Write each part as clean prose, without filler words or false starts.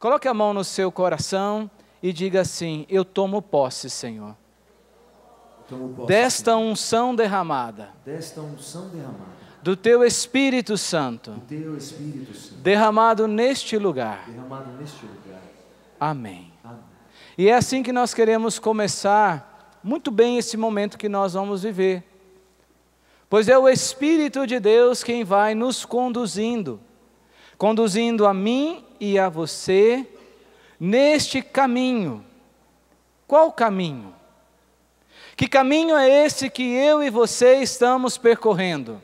Coloque a mão no seu coração e diga assim: eu tomo posse, Senhor, desta unção derramada, do Teu Espírito Santo, derramado neste lugar. Amém. E é assim que nós queremos começar muito bem esse momento que nós vamos viver. Pois é o Espírito de Deus quem vai nos conduzindo a mim e a você neste caminho. Qual caminho? Que caminho é esse que eu e você estamos percorrendo?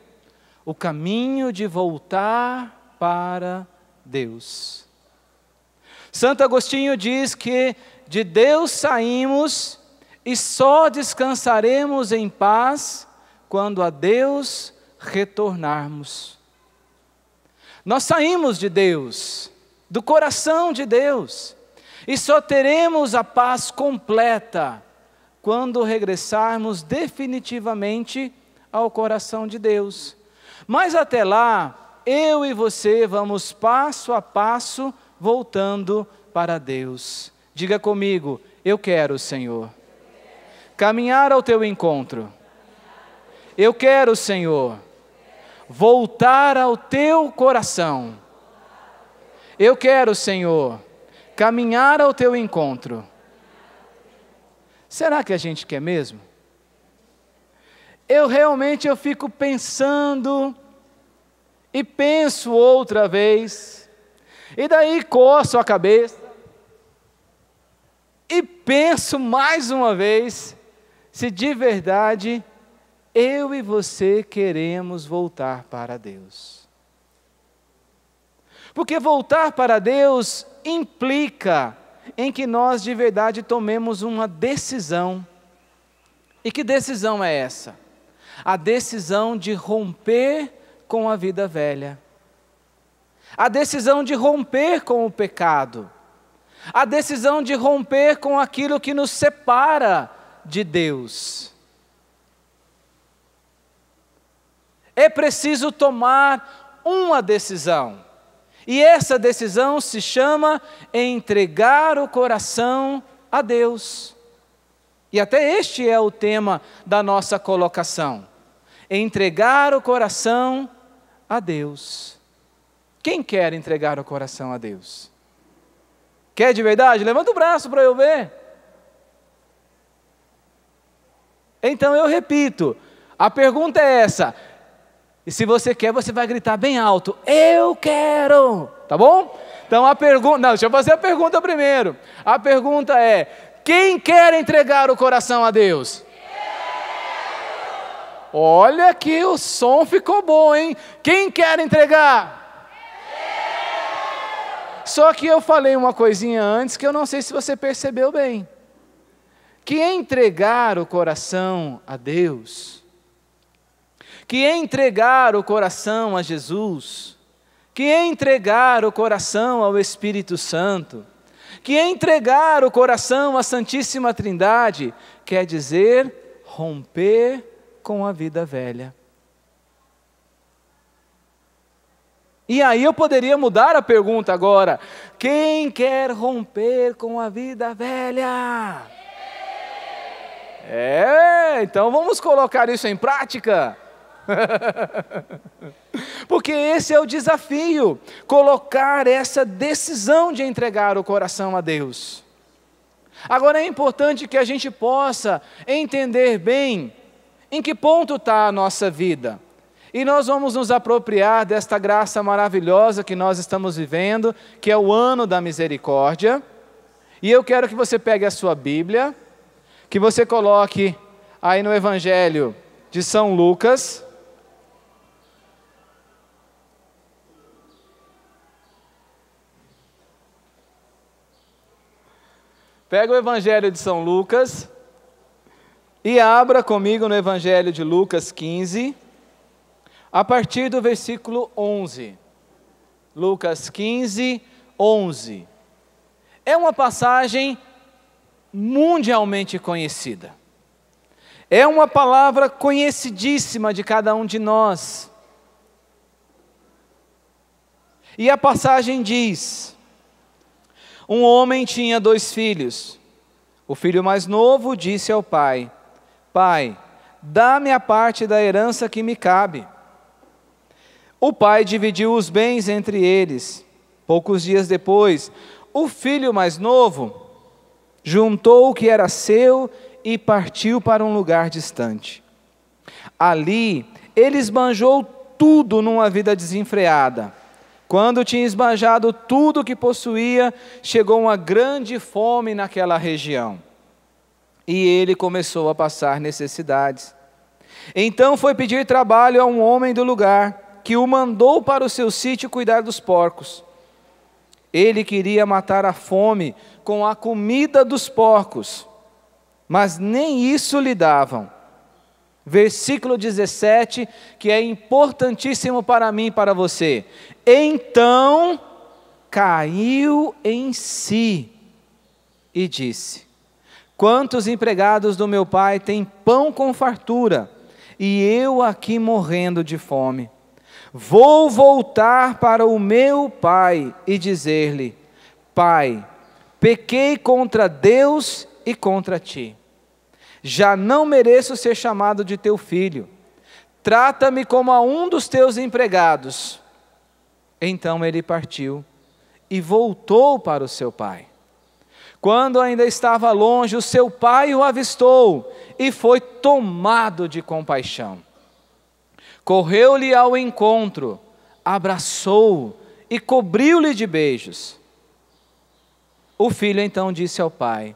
O caminho de voltar para Deus. Santo Agostinho diz que de Deus saímos e só descansaremos em paz quando a Deus retornarmos. Nós saímos de Deus, do coração de Deus, e só teremos a paz completa quando regressarmos definitivamente ao coração de Deus. Mas até lá, eu e você vamos passo a passo voltando para Deus. Diga comigo: eu quero, Senhor, caminhar ao Teu encontro. Eu quero, Senhor, voltar ao Teu coração. Eu quero, Senhor, caminhar ao Teu encontro. Será que a gente quer mesmo? Eu realmente fico pensando e penso outra vez, e daí coço a cabeça e penso mais uma vez se de verdade eu e você queremos voltar para Deus. Porque voltar para Deus implica em que nós de verdade tomemos uma decisão. E que decisão é essa? A decisão de romper com a vida velha. A decisão de romper com o pecado. A decisão de romper com aquilo que nos separa de Deus. É preciso tomar uma decisão. E essa decisão se chama entregar o coração a Deus. E até este é o tema da nossa colocação. Entregar o coração a Deus. Quem quer entregar o coração a Deus? Quer de verdade? Levanta o braço para eu ver. Então eu repito, a pergunta é essa. E se você quer, você vai gritar bem alto: eu quero! Tá bom? Então a pergunta... Não, deixa eu fazer a pergunta primeiro. A pergunta é: quem quer entregar o coração a Deus? Olha que o som ficou bom, hein? Quem quer entregar? Só que eu falei uma coisinha antes que eu não sei se você percebeu bem. Que entregar o coração a Deus, que entregar o coração a Jesus, que entregar o coração ao Espírito Santo, que entregar o coração à Santíssima Trindade, quer dizer romper com a vida velha. E aí eu poderia mudar a pergunta agora: quem quer romper com a vida velha? Então vamos colocar isso em prática. Porque esse é o desafio, colocar essa decisão de entregar o coração a Deus. Agora é importante que a gente possa entender bem em que ponto está a nossa vida. E nós vamos nos apropriar desta graça maravilhosa que nós estamos vivendo, que é o ano da misericórdia. E eu quero que você pegue a sua Bíblia, que você coloque aí no Evangelho de São Lucas. Pega o Evangelho de São Lucas e abra comigo no Evangelho de Lucas 15, a partir do versículo 11. Lucas 15, 11. É uma passagem mundialmente conhecida. É uma palavra conhecidíssima de cada um de nós. E a passagem diz: Um homem tinha 2 filhos. O filho mais novo disse ao pai: Pai, dá-me a parte da herança que me cabe. O pai dividiu os bens entre eles. Poucos dias depois, o filho mais novo juntou o que era seu e partiu para um lugar distante. Ali, ele esbanjou tudo numa vida desenfreada. Quando tinha esbanjado tudo o que possuía, chegou uma grande fome naquela região. E ele começou a passar necessidades. Então foi pedir trabalho a um homem do lugar, que o mandou para o seu sítio cuidar dos porcos. Ele queria matar a fome com a comida dos porcos, mas nem isso lhe davam. Versículo 17, que é importantíssimo para mim e para você. Então caiu em si e disse: Quantos empregados do meu pai têm pão com fartura, e eu aqui morrendo de fome? Vou voltar para o meu pai e dizer-lhe: Pai, pequei contra Deus e contra ti. Já não mereço ser chamado de teu filho. Trata-me como a um dos teus empregados. Então ele partiu e voltou para o seu pai. Quando ainda estava longe, o seu pai o avistou e foi tomado de compaixão. Correu-lhe ao encontro, abraçou-o e cobriu-lhe de beijos. O filho então disse ao pai: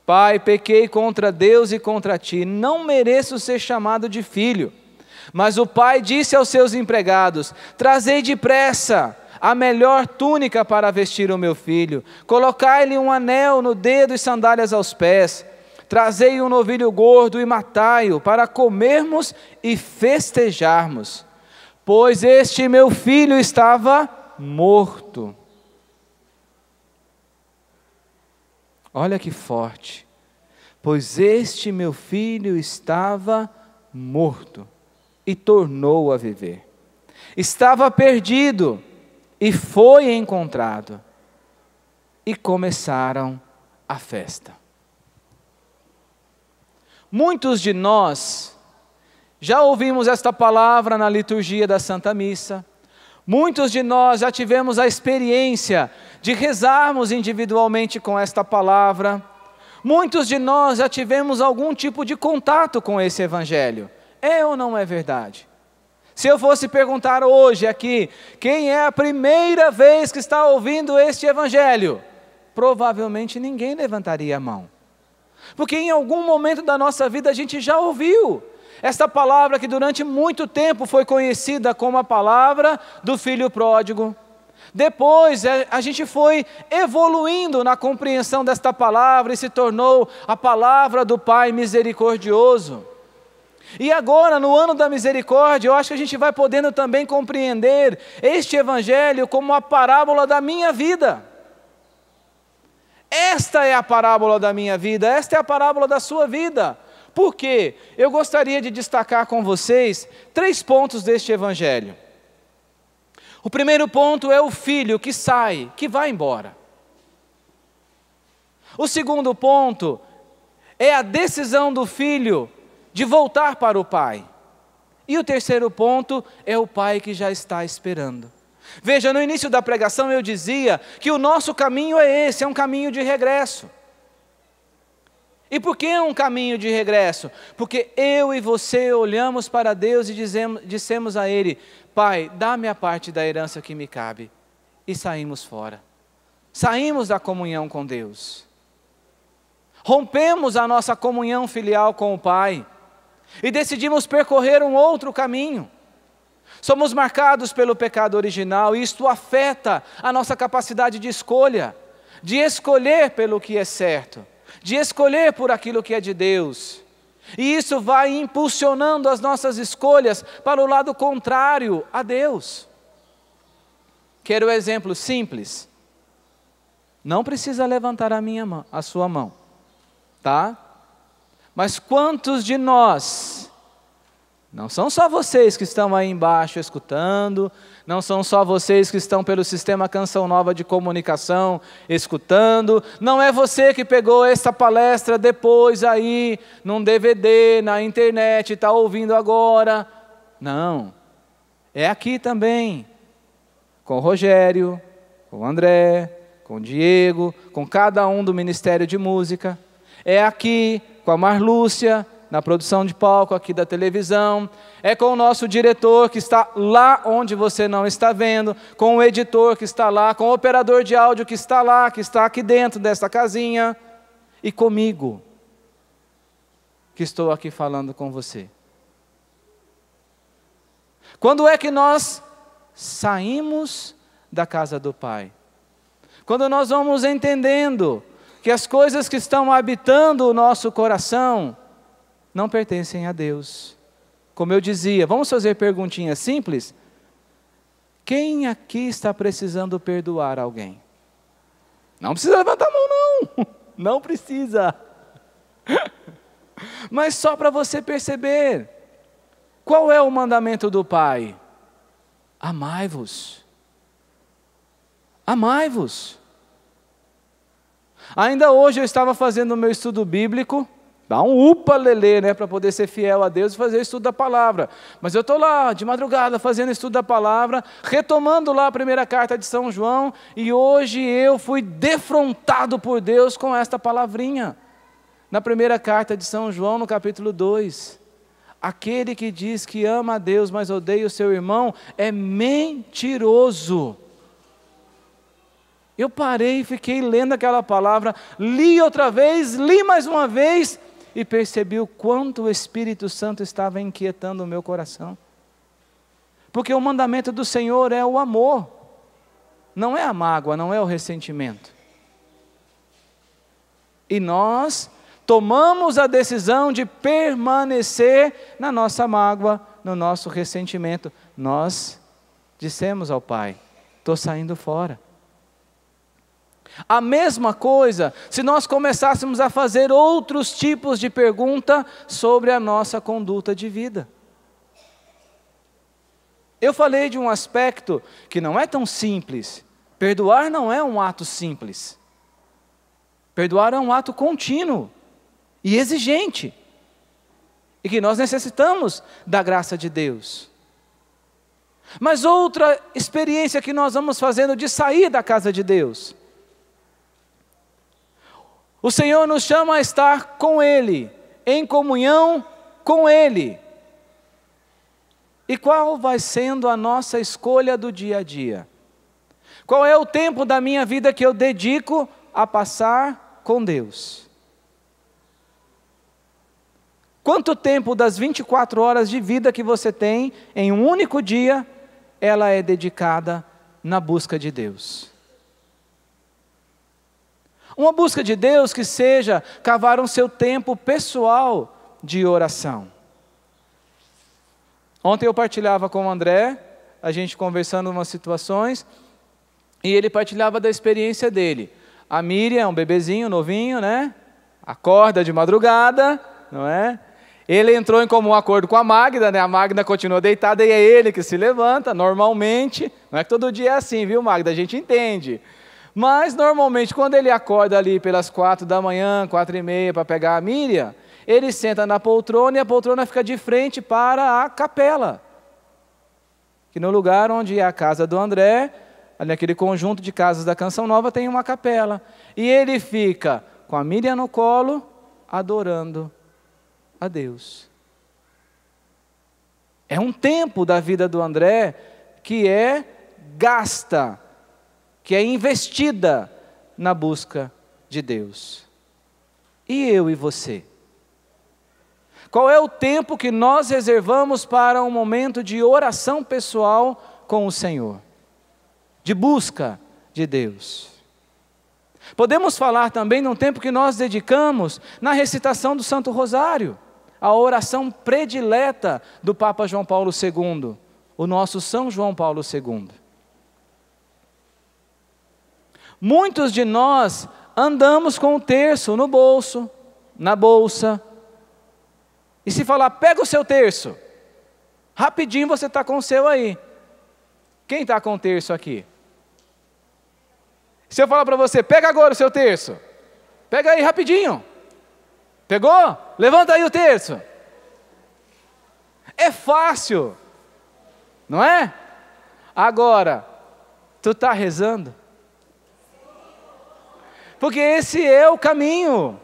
Pai, pequei contra Deus e contra ti, não mereço ser chamado de filho. Mas o pai disse aos seus empregados: Trazei depressa a melhor túnica para vestir o meu filho, colocai-lhe um anel no dedo e sandálias aos pés, trazei um novilho gordo e matai-o, para comermos e festejarmos, pois este meu filho estava morto. Olha que forte. Pois este meu filho estava morto e tornou a viver. Estava perdido e foi encontrado. E começaram a festa. Muitos de nós já ouvimos esta palavra na liturgia da Santa Missa. Muitos de nós já tivemos a experiência de rezarmos individualmente com esta palavra. Muitos de nós já tivemos algum tipo de contato com esse evangelho. É ou não é verdade? Se eu fosse perguntar hoje aqui, quem é a primeira vez que está ouvindo este evangelho? Provavelmente ninguém levantaria a mão. Porque em algum momento da nossa vida a gente já ouviu esta palavra que durante muito tempo foi conhecida como a palavra do filho pródigo. Depois a gente foi evoluindo na compreensão desta palavra e se tornou a palavra do Pai misericordioso. E agora, no ano da misericórdia, eu acho que a gente vai podendo também compreender este evangelho como a parábola da minha vida. Esta é a parábola da minha vida, esta é a parábola da sua vida. Por quê? Eu gostaria de destacar com vocês 3 pontos deste evangelho. O primeiro ponto é o filho que sai, que vai embora. O segundo ponto é a decisão do filho de voltar para o pai. E o terceiro ponto é o pai que já está esperando. Veja, no início da pregação eu dizia que o nosso caminho é esse, é um caminho de regresso. E por que é um caminho de regresso? Porque eu e você olhamos para Deus e dissemos a Ele: Pai, dá-me a parte da herança que me cabe. E saímos fora. Saímos da comunhão com Deus. Rompemos a nossa comunhão filial com o Pai. E decidimos percorrer um outro caminho. Somos marcados pelo pecado original e isto afeta a nossa capacidade de escolha. De escolher pelo que é certo. De escolher por aquilo que é de Deus. E isso vai impulsionando as nossas escolhas para o lado contrário a Deus. Quero um exemplo simples. Não precisa levantar a sua mão, tá? Mas quantos de nós Não são só vocês que estão aí embaixo escutando, não são só vocês que estão pelo sistema Canção Nova de comunicação escutando, não é você que pegou essa palestra depois aí, num DVD, na internet, está ouvindo agora. Não, é aqui também, com o Rogério, com o André, com o Diego, com cada um do Ministério de Música. É aqui com a Marlúcia, na produção de palco aqui da televisão. É com o nosso diretor que está lá onde você não está vendo, com o editor que está lá, com o operador de áudio que está lá, que está aqui dentro dessa casinha, e comigo, que estou aqui falando com você. Quando é que nós saímos da casa do Pai? Quando nós vamos entendendo que as coisas que estão habitando o nosso coração não pertencem a Deus. Como eu dizia, vamos fazer perguntinhas simples? Quem aqui está precisando perdoar alguém? Não precisa levantar a mão, não. Não precisa. Mas só para você perceber, qual é o mandamento do Pai? Amai-vos. Amai-vos. Ainda hoje eu estava fazendo o meu estudo bíblico, dá um upa-lelê, né, para poder ser fiel a Deus e fazer o estudo da palavra. Mas eu estou lá, de madrugada, fazendo o estudo da palavra, retomando lá a primeira carta de São João, e hoje eu fui defrontado por Deus com esta palavrinha. Na primeira carta de São João, no capítulo 2, aquele que diz que ama a Deus, mas odeia o seu irmão, é mentiroso. Eu parei e fiquei lendo aquela palavra, li outra vez, li mais uma vez, e percebi o quanto o Espírito Santo estava inquietando o meu coração. Porque o mandamento do Senhor é o amor, não é a mágoa, não é o ressentimento. E nós tomamos a decisão de permanecer na nossa mágoa, no nosso ressentimento. Nós dissemos ao Pai, estou saindo fora. A mesma coisa, se nós começássemos a fazer outros tipos de pergunta sobre a nossa conduta de vida. Eu falei de um aspecto que não é tão simples. Perdoar não é um ato simples. Perdoar é um ato contínuo e exigente. E que nós necessitamos da graça de Deus. Mas outra experiência que nós vamos fazendo de sair da casa de Deus. O Senhor nos chama a estar com Ele, em comunhão com Ele. E qual vai sendo a nossa escolha do dia a dia? Qual é o tempo da minha vida que eu dedico a passar com Deus? Quanto tempo das 24 horas de vida que você tem em um único dia, ela é dedicada na busca de Deus? Uma busca de Deus que seja cavar um seu tempo pessoal de oração. Ontem eu partilhava com o André, a gente conversando em umas situações, e ele partilhava da experiência dele. A Miriam é um bebezinho novinho, né? Acorda de madrugada, não é? Ele entrou em comum acordo com a Magda, né? A Magda continua deitada e é ele que se levanta, normalmente. Não é que todo dia é assim, viu, Magda? A gente entende. Mas, normalmente, quando ele acorda ali pelas 4 da manhã, 4h30, para pegar a Miriam, ele senta na poltrona e a poltrona fica de frente para a capela. Que no lugar onde é a casa do André, ali naquele conjunto de casas da Canção Nova, tem uma capela. E ele fica com a Miriam no colo, adorando a Deus. É um tempo da vida do André que é gasta, que é investida na busca de Deus. E eu e você? Qual é o tempo que nós reservamos para um momento de oração pessoal com o Senhor? De busca de Deus. Podemos falar também de um tempo que nós dedicamos na recitação do Santo Rosário, a oração predileta do Papa João Paulo II, o nosso São João Paulo II. Muitos de nós andamos com o terço no bolso, na bolsa. E se falar, pega o seu terço, Rapidinho você está com o seu aí. Quem está com o terço aqui? Se eu falar para você, pega agora o seu terço. Pega aí rapidinho. Pegou? Levanta aí o terço. É fácil, não é? Agora, tu está rezando? Porque esse é o caminho.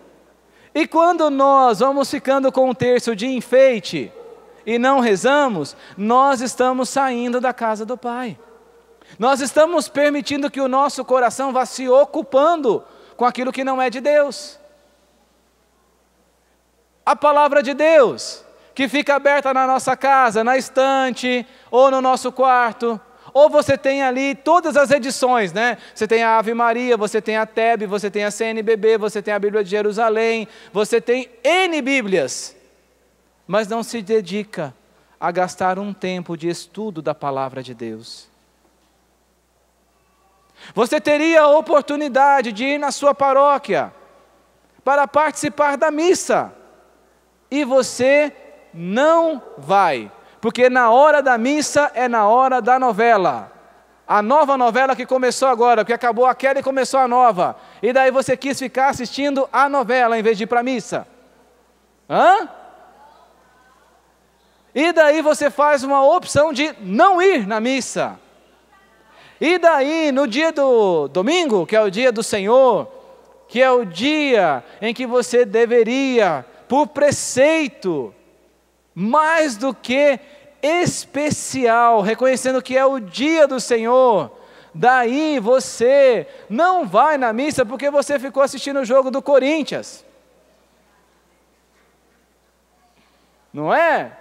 E quando nós vamos ficando com um terço de enfeite e não rezamos, nós estamos saindo da casa do Pai. Nós estamos permitindo que o nosso coração vá se ocupando com aquilo que não é de Deus. A palavra de Deus, que fica aberta na nossa casa, na estante, ou no nosso quarto, ou você tem ali todas as edições, né? Você tem a Ave Maria, você tem a TEB, você tem a CNBB, você tem a Bíblia de Jerusalém, você tem N Bíblias, mas não se dedica a gastar um tempo de estudo da palavra de Deus. Você teria a oportunidade de ir na sua paróquia para participar da missa, e você não vai, porque na hora da missa é na hora da novela. A nova novela que começou agora, porque acabou aquela e começou a nova. E daí você quis ficar assistindo a novela em vez de ir para a missa. E daí você faz uma opção de não ir na missa. E daí no dia do domingo, que é o dia do Senhor, que é o dia em que você deveria, por preceito, mais do que especial, reconhecendo que é o dia do Senhor, daí você não vai na missa porque você ficou assistindo o jogo do Corinthians. Não é?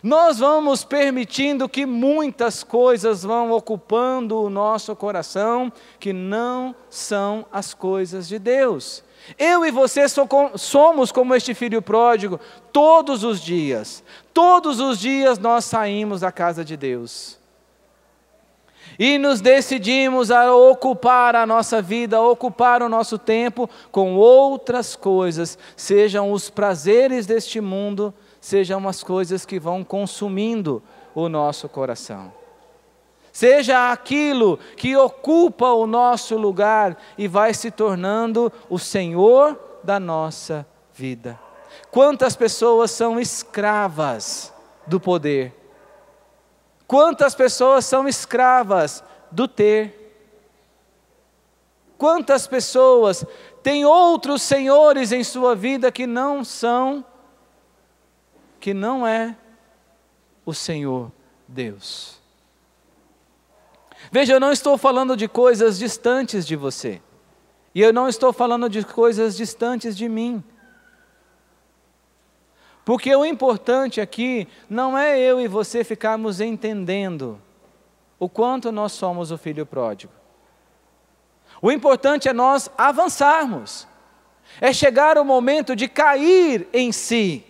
Nós vamos permitindo que muitas coisas vão ocupando o nosso coração, que não são as coisas de Deus. Eu e você somos como este filho pródigo todos os dias. Todos os dias nós saímos da casa de Deus. E nos decidimos a ocupar a nossa vida, a ocupar o nosso tempo com outras coisas, sejam os prazeres deste mundo, sejam as coisas que vão consumindo o nosso coração. Seja aquilo que ocupa o nosso lugar e vai se tornando o Senhor da nossa vida. Quantas pessoas são escravas do poder? Quantas pessoas são escravas do ter? Quantas pessoas têm outros senhores em sua vida que não é o Senhor Deus? Veja, eu não estou falando de coisas distantes de você. E eu não estou falando de coisas distantes de mim. Porque o importante aqui não é eu e você ficarmos entendendo o quanto nós somos o filho pródigo. O importante é nós avançarmos. É chegar o momento de cair em si.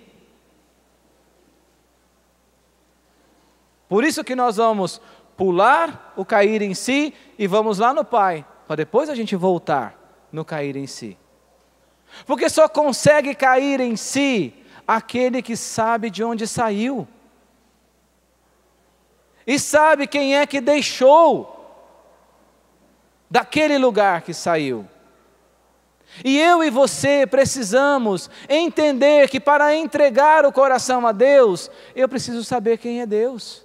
Por isso que nós vamos pular o cair em si e vamos lá no Pai, para depois a gente voltar no cair em si. Porque só consegue cair em si aquele que sabe de onde saiu. E sabe quem é que deixou daquele lugar que saiu. E eu e você precisamos entender que para entregar o coração a Deus, eu preciso saber quem é Deus.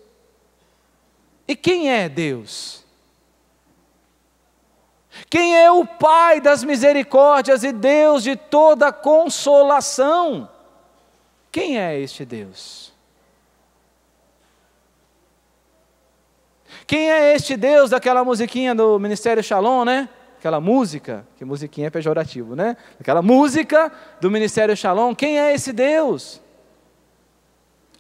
E quem é Deus? Quem é o Pai das misericórdias e Deus de toda consolação? Quem é este Deus? Quem é este Deus daquela musiquinha do Ministério Shalom, né? Aquela música, que musiquinha é pejorativo, né? Aquela música do Ministério Shalom, quem é esse Deus?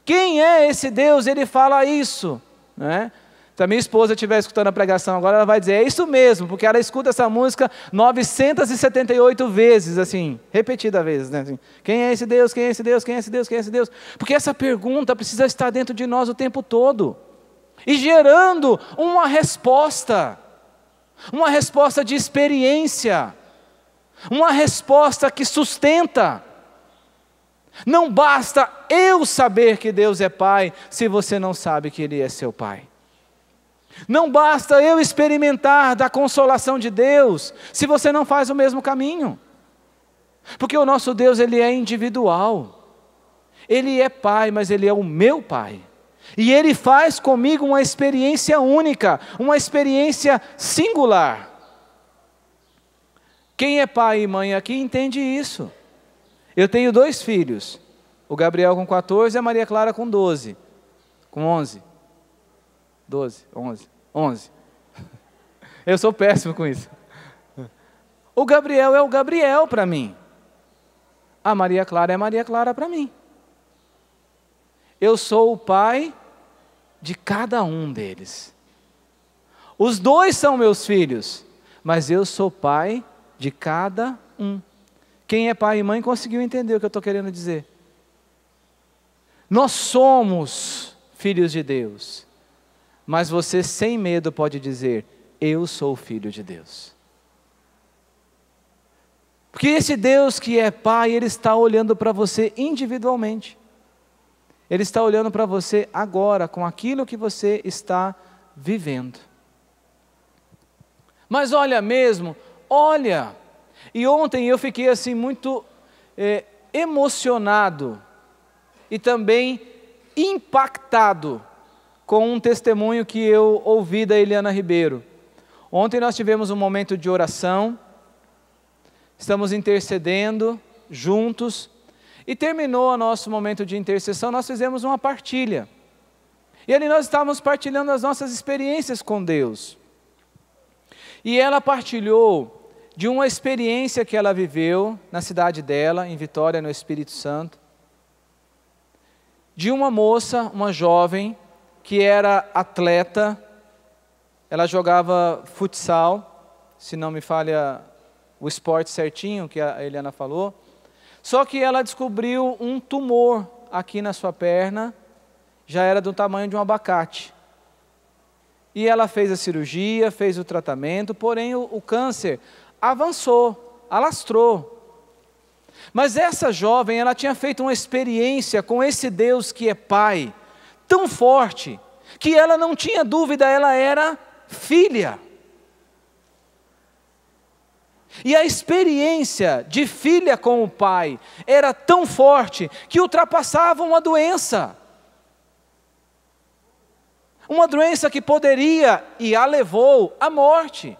Quem é esse Deus? Ele fala isso, né? Se a minha esposa estiver escutando a pregação agora, ela vai dizer, é isso mesmo, porque ela escuta essa música 978 vezes, assim, repetida vezes, né? Assim, quem é esse Deus? Quem é esse Deus? Quem é esse Deus? Quem é esse Deus? Porque essa pergunta precisa estar dentro de nós o tempo todo, e gerando uma resposta de experiência, uma resposta que sustenta. Não basta eu saber que Deus é Pai, se você não sabe que Ele é seu Pai. Não basta eu experimentar da consolação de Deus, se você não faz o mesmo caminho. Porque o nosso Deus, Ele é individual. Ele é Pai, mas Ele é o meu Pai. E Ele faz comigo uma experiência única, uma experiência singular. Quem é pai e mãe aqui entende isso. Eu tenho 2 filhos, o Gabriel com 14 e a Maria Clara com 12, com 11. 12, 11. Eu sou péssimo com isso. O Gabriel é o Gabriel para mim. A Maria Clara é a Maria Clara para mim. Eu sou o pai de cada um deles. Os 2 são meus filhos, mas eu sou pai de cada um. Quem é pai e mãe conseguiu entender o que eu estou querendo dizer. Nós somos filhos de Deus, mas você sem medo pode dizer, eu sou filho de Deus. Porque esse Deus que é Pai, Ele está olhando para você individualmente. Ele está olhando para você agora, com aquilo que você está vivendo. Mas olha mesmo, olha. E ontem eu fiquei assim muito emocionado e também impactado com um testemunho que eu ouvi da Eliana Ribeiro. Ontem nós tivemos um momento de oração, estamos intercedendo juntos, e terminou o nosso momento de intercessão, nós fizemos uma partilha. E ali nós estávamos partilhando as nossas experiências com Deus. E ela partilhou de uma experiência que ela viveu na cidade dela, em Vitória, no Espírito Santo, de uma moça, uma jovem, que era atleta, ela jogava futsal, se não me falha o esporte certinho que a Eliana falou, só que ela descobriu um tumor aqui na sua perna, já era do tamanho de um abacate. E ela fez a cirurgia, fez o tratamento, porém o câncer avançou, alastrou. Mas essa jovem, ela tinha feito uma experiência com esse Deus que é Pai, tão forte, que ela não tinha dúvida, ela era filha. E a experiência de filha com o pai era tão forte que ultrapassava uma doença. Uma doença que poderia e a levou à morte.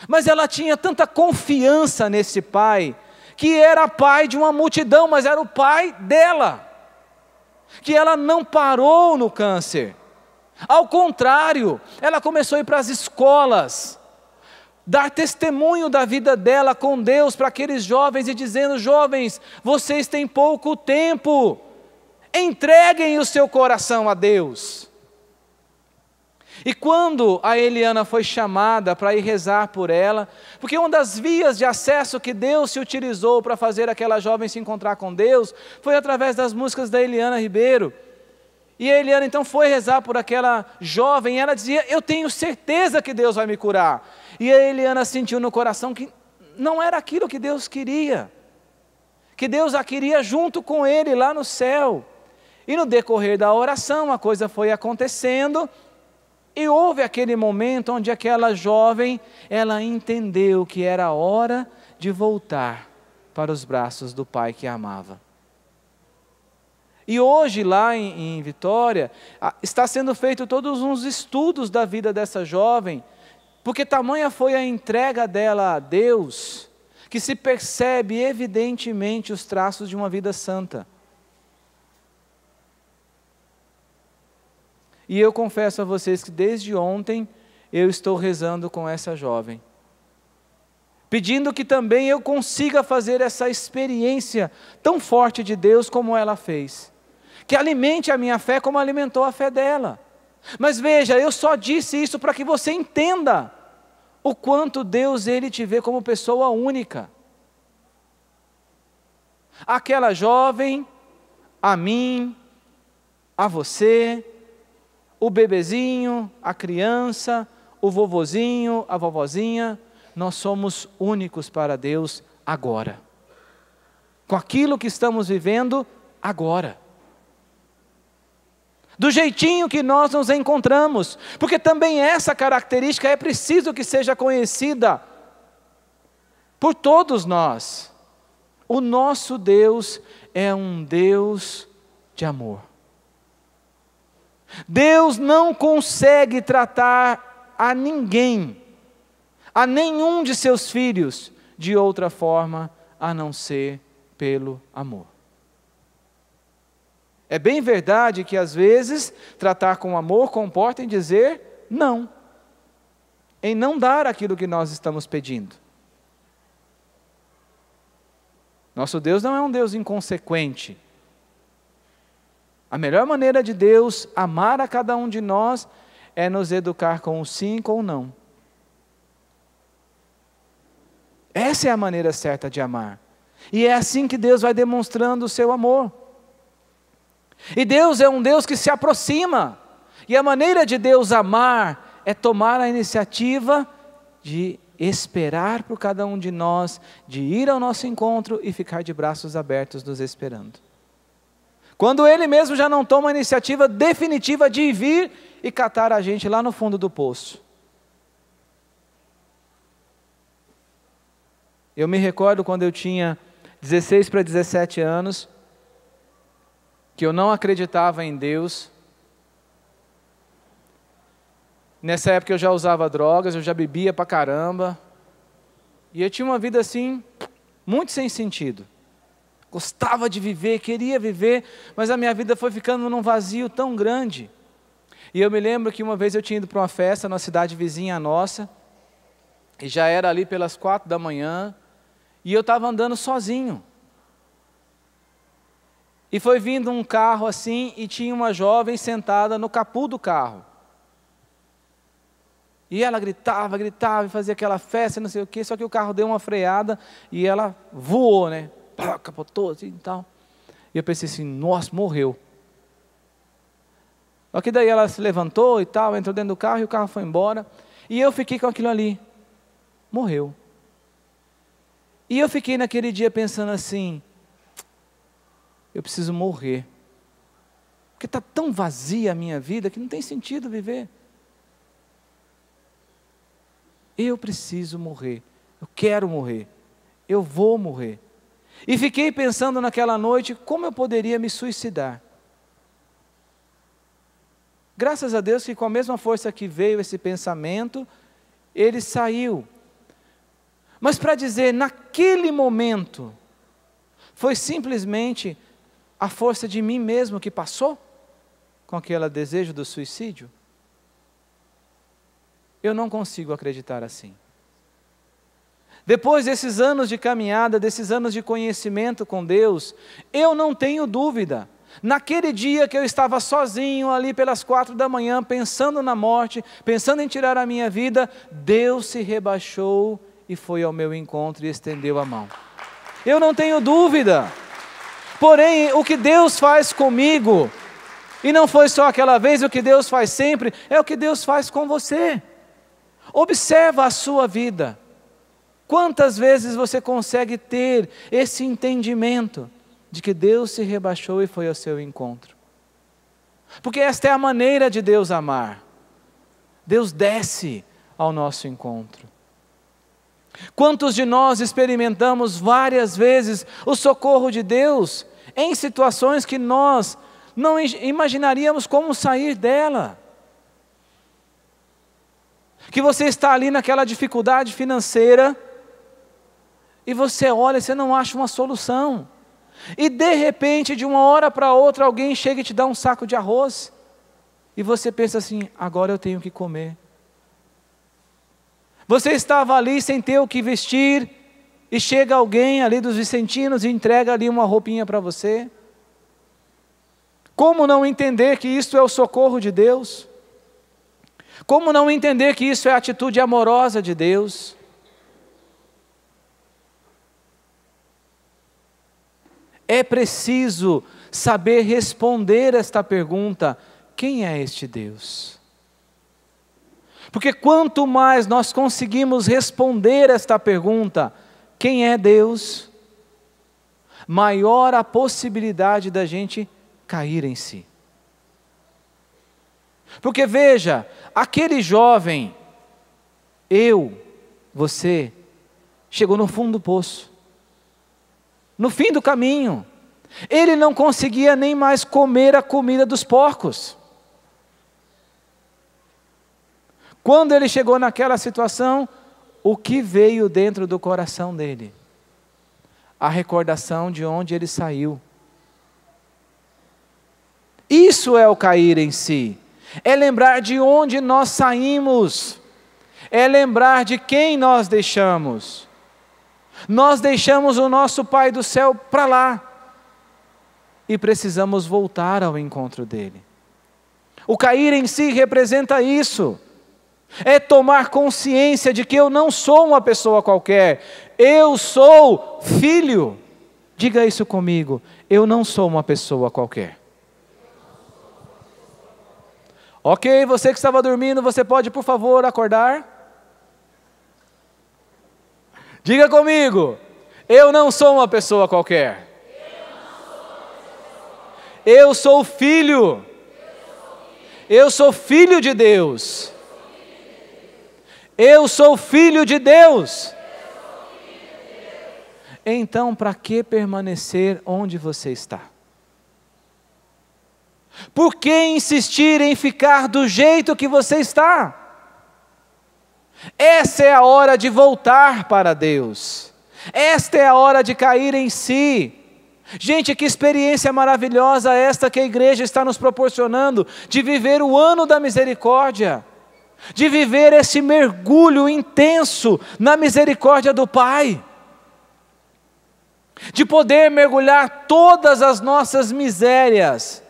Mas ela tinha tanta confiança nesse pai, que era pai de uma multidão, mas era o pai dela. Que ela não parou no câncer. Ao contrário, ela começou a ir para as escolas, dar testemunho da vida dela com Deus para aqueles jovens e dizendo, jovens, vocês têm pouco tempo, entreguem o seu coração a Deus. E quando a Eliana foi chamada para ir rezar por ela, porque uma das vias de acesso que Deus se utilizou para fazer aquela jovem se encontrar com Deus, foi através das músicas da Eliana Ribeiro. E a Eliana então foi rezar por aquela jovem, e ela dizia, eu tenho certeza que Deus vai me curar. E a Eliana sentiu no coração que não era aquilo que Deus queria, que Deus a queria junto com ele lá no céu. E no decorrer da oração a coisa foi acontecendo, e houve aquele momento onde aquela jovem, ela entendeu que era hora de voltar para os braços do Pai que a amava. E hoje lá em Vitória, está sendo feito todos uns estudos da vida dessa jovem, porque tamanha foi a entrega dela a Deus, que se percebe evidentemente os traços de uma vida santa. E eu confesso a vocês que desde ontem eu estou rezando com essa jovem, pedindo que também eu consiga fazer essa experiência tão forte de Deus como ela fez, que alimente a minha fé como alimentou a fé dela. Mas veja, eu só disse isso para que você entenda o quanto Deus Ele te vê como pessoa única. Aquela jovem, a mim, a você, o bebezinho, a criança, o vovozinho, a vovozinha, nós somos únicos para Deus agora. com aquilo que estamos vivendo agora. Do jeitinho que nós nos encontramos, porque também essa característica é preciso que seja conhecida por todos nós. O nosso Deus é um Deus de amor. Deus não consegue tratar a ninguém, a nenhum de seus filhos, de outra forma a não ser pelo amor. É bem verdade que às vezes tratar com amor comporta em dizer não, em não dar aquilo que nós estamos pedindo. Nosso Deus não é um Deus inconsequente. A melhor maneira de Deus amar a cada um de nós é nos educar com o sim e com o não. Essa é a maneira certa de amar. E é assim que Deus vai demonstrando o seu amor. E Deus é um Deus que se aproxima. E a maneira de Deus amar é tomar a iniciativa de esperar por cada um de nós, de ir ao nosso encontro e ficar de braços abertos nos esperando. Quando Ele mesmo já não toma a iniciativa definitiva de vir e catar a gente lá no fundo do poço. Eu me recordo quando eu tinha 16 para 17 anos, que eu não acreditava em Deus. Nessa época eu já usava drogas, eu já bebia pra caramba. E eu tinha uma vida assim, muito sem sentido. Gostava de viver, queria viver, mas a minha vida foi ficando num vazio tão grande. E eu me lembro que uma vez eu tinha ido para uma festa numa cidade vizinha à nossa, e já era ali pelas 4 da manhã, e eu estava andando sozinho. E foi vindo um carro assim, e tinha uma jovem sentada no capô do carro. E ela gritava, e fazia aquela festa, não sei o quê, só que o carro deu uma freada, e ela voou, né? Pá, capotou assim e tal. E eu pensei assim, nossa, morreu. Só que daí ela se levantou e tal, entrou dentro do carro, e o carro foi embora. E eu fiquei com aquilo ali. Morreu. E eu fiquei naquele dia pensando assim, eu preciso morrer. Porque está tão vazia a minha vida que não tem sentido viver. Eu preciso morrer. Eu quero morrer. Eu vou morrer. E fiquei pensando naquela noite como eu poderia me suicidar. Graças a Deus que com a mesma força que veio esse pensamento, ele saiu. Mas para dizer, naquele momento, foi simplesmente a força de mim mesmo que passou com aquele desejo do suicídio? Eu não consigo acreditar assim. Depois desses anos de caminhada, desses anos de conhecimento com Deus, eu não tenho dúvida, naquele dia que eu estava sozinho ali pelas 4 da manhã, pensando na morte, pensando em tirar a minha vida, Deus se rebaixou e foi ao meu encontro e estendeu a mão. Eu não tenho dúvida. Porém, o que Deus faz comigo, e não foi só aquela vez, o que Deus faz sempre, é o que Deus faz com você. Observa a sua vida. Quantas vezes você consegue ter esse entendimento de que Deus se rebaixou e foi ao seu encontro? Porque esta é a maneira de Deus amar. Deus desce ao nosso encontro. Quantos de nós experimentamos várias vezes o socorro de Deus em situações que nós não imaginaríamos como sair dela? Que você está ali naquela dificuldade financeira e você olha e você não acha uma solução. E de repente, de uma hora para outra, alguém chega e te dá um saco de arroz. E você pensa assim, agora eu tenho que comer. Você estava ali sem ter o que vestir, e chega alguém ali dos vicentinos e entrega ali uma roupinha para você. Como não entender que isso é o socorro de Deus? Como não entender que isso é a atitude amorosa de Deus? É preciso saber responder esta pergunta: quem é este Deus? Porque quanto mais nós conseguimos responder esta pergunta, quem é Deus? maior a possibilidade da gente cair em si. Porque veja, aquele jovem, você, chegou no fundo do poço, no fim do caminho. Ele não conseguia nem mais comer a comida dos porcos. Quando ele chegou naquela situação, o que veio dentro do coração dele? A recordação de onde ele saiu. Isso é o cair em si. É lembrar de onde nós saímos. É lembrar de quem nós deixamos. Nós deixamos o nosso Pai do céu para lá. E precisamos voltar ao encontro dele. O cair em si representa isso. É tomar consciência de que eu não sou uma pessoa qualquer. Eu sou filho. Diga isso comigo. Eu não sou uma pessoa qualquer. Ok, você que estava dormindo, você pode, por favor, acordar? Diga comigo. Eu não sou uma pessoa qualquer. Eu sou filho. Eu sou filho de Deus. Eu sou filho de Deus. Então, para que permanecer onde você está? Por que insistir em ficar do jeito que você está? Essa é a hora de voltar para Deus. Esta é a hora de cair em si. Gente, que experiência maravilhosa esta que a igreja está nos proporcionando, de viver o ano da misericórdia, de viver esse mergulho intenso na misericórdia do Pai, de poder mergulhar todas as nossas misérias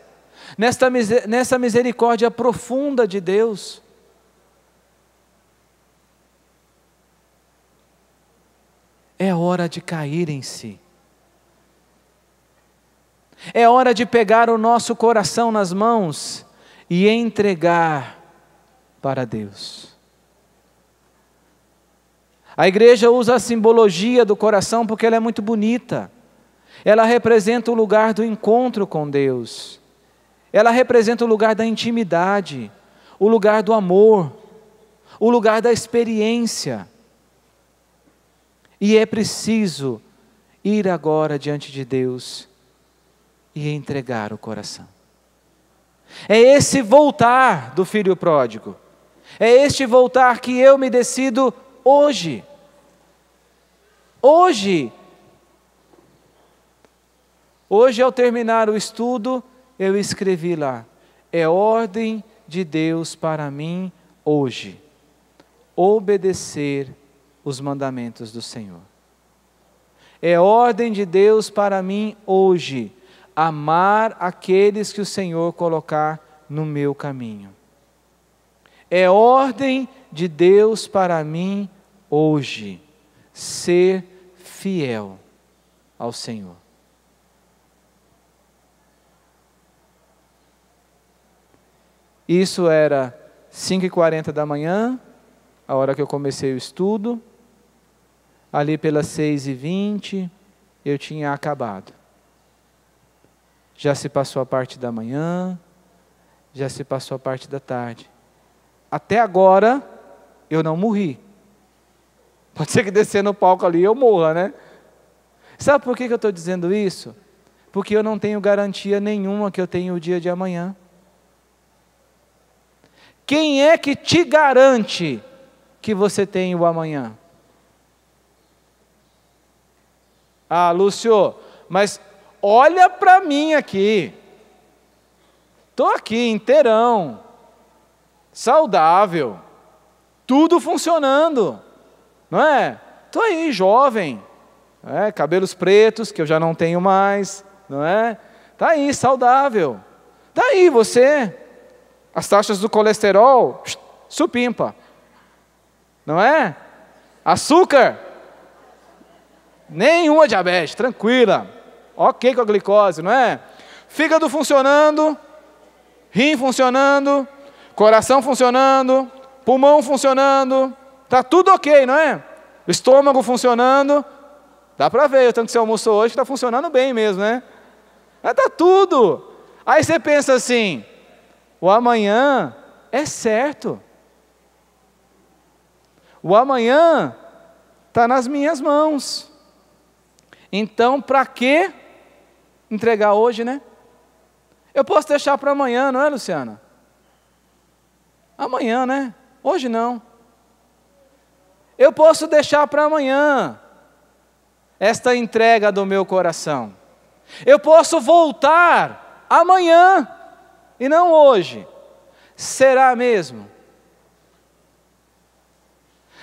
nessa misericórdia profunda de Deus. É hora de cair em si. É hora de pegar o nosso coração nas mãos e entregar para Deus. A igreja usa a simbologia do coração porque ela é muito bonita. Ela representa o lugar do encontro com Deus. Ela representa o lugar da intimidade, o lugar do amor, o lugar da experiência. E é preciso ir agora diante de Deus e entregar o coração. É esse voltar do filho pródigo. É este voltar que eu me decido hoje. Hoje, ao terminar o estudo, eu escrevi lá: é ordem de Deus para mim hoje obedecer os mandamentos do Senhor. É ordem de Deus para mim hoje amar aqueles que o Senhor colocar no meu caminho. É ordem de Deus para mim hoje ser fiel ao Senhor. Isso era 5h40 da manhã, a hora que eu comecei o estudo. Ali pelas 6h20 eu tinha acabado. Já se passou a parte da manhã, já se passou a parte da tarde. Até agora, eu não morri. Pode ser que descer no palco ali eu morra, né? Sabe por que eu estou dizendo isso? Porque eu não tenho garantia nenhuma que eu tenho o dia de amanhã. Quem é que te garante que você tem o amanhã? Ah, Lúcio, mas olha para mim aqui. Estou aqui inteirão, saudável, tudo funcionando, não é? Estou aí jovem, não é? Cabelos pretos que eu já não tenho mais, não é? Está aí saudável. Está aí você, as taxas do colesterol, supimpa, não é? Açúcar, nenhuma diabetes, tranquila, ok com a glicose, não é? Fígado funcionando, rim funcionando, coração funcionando, pulmão funcionando, está tudo ok, não é? Estômago funcionando, Dá para ver, o tanto que você almoçou hoje está funcionando bem mesmo, né? Está tudo. Aí você pensa assim, o amanhã é certo. O amanhã está nas minhas mãos. Então, para que entregar hoje, né? Eu posso deixar para amanhã, não é, Luciana? Amanhã, né? Hoje não. Eu posso deixar para amanhã esta entrega do meu coração. Eu posso voltar amanhã e não hoje. Será mesmo?